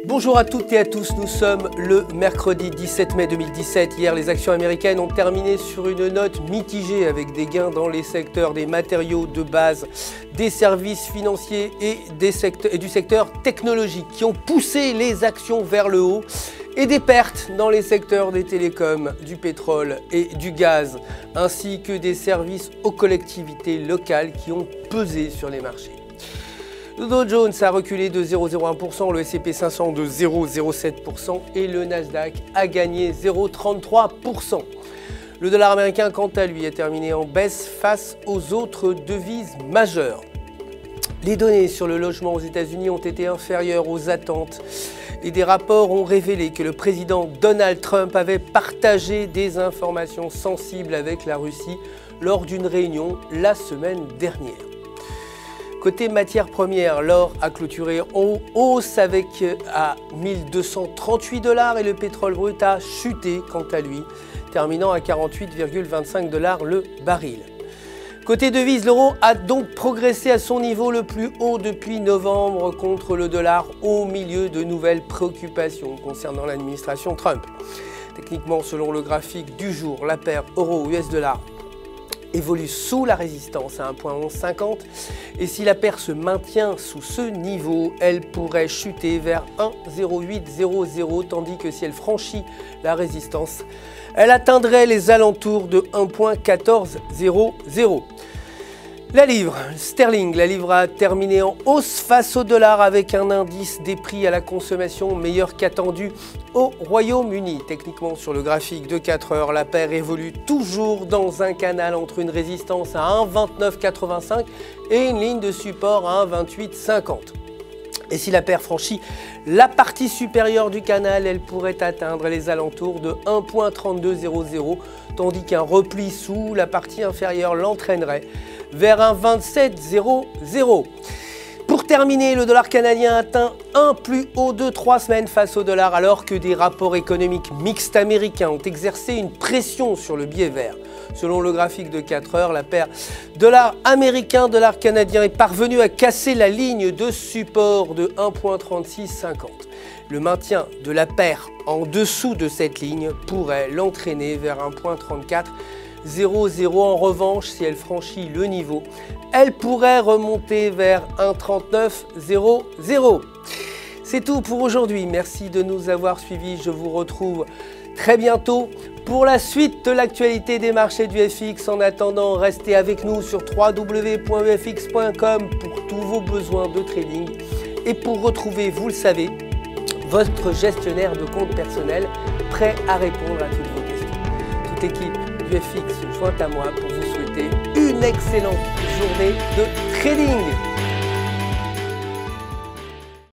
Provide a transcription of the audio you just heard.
Bonjour à toutes et à tous, nous sommes le mercredi 17 mai 2017. Hier, les actions américaines ont terminé sur une note mitigée avec des gains dans les secteurs des matériaux de base, des services financiers et du secteur technologique qui ont poussé les actions vers le haut et des pertes dans les secteurs des télécoms, du pétrole et du gaz, ainsi que des services aux collectivités locales qui ont pesé sur les marchés. Le Dow Jones a reculé de 0,01%, le S&P 500 de 0,07% et le Nasdaq a gagné 0,33%. Le dollar américain, quant à lui, a terminé en baisse face aux autres devises majeures. Les données sur le logement aux États-Unis ont été inférieures aux attentes et des rapports ont révélé que le président Donald Trump avait partagé des informations sensibles avec la Russie lors d'une réunion la semaine dernière. Côté matières premières, l'or a clôturé en hausse à 1238 $ et le pétrole brut a chuté quant à lui, terminant à 48,25 $ le baril. Côté devises, l'euro a donc progressé à son niveau le plus haut depuis novembre contre le dollar au milieu de nouvelles préoccupations concernant l'administration Trump. Techniquement, selon le graphique du jour, la paire euro-US dollar évolue sous la résistance à 1,1150 et si la paire se maintient sous ce niveau, elle pourrait chuter vers 1,0800 tandis que si elle franchit la résistance, elle atteindrait les alentours de 1,1400. La livre sterling, la livre a terminé en hausse face au dollar avec un indice des prix à la consommation meilleur qu'attendu au Royaume-Uni. Techniquement, sur le graphique de 4 heures, la paire évolue toujours dans un canal entre une résistance à 1,2985 et une ligne de support à 1,2850. Et si la paire franchit la partie supérieure du canal, elle pourrait atteindre les alentours de 1,3200, tandis qu'un repli sous la partie inférieure l'entraînerait vers 1,2700. Pour terminer, le dollar canadien atteint un plus haut de 3 semaines face au dollar alors que des rapports économiques mixtes américains ont exercé une pression sur le billet vert. Selon le graphique de 4 heures, la paire dollar américain, dollar canadien est parvenue à casser la ligne de support de 1,3650. Le maintien de la paire en dessous de cette ligne pourrait l'entraîner vers 1,3400. En revanche, si elle franchit le niveau, elle pourrait remonter vers 1,3900. C'est tout pour aujourd'hui. Merci de nous avoir suivis. Je vous retrouve très bientôt pour la suite de l'actualité des marchés du FX. En attendant, restez avec nous sur www.efx.com pour tous vos besoins de trading et pour retrouver, vous le savez, votre gestionnaire de compte personnel prêt à répondre à toutes vos questions. Toute l'équipe du FX se joint à moi pour vous souhaiter une excellente journée de trading.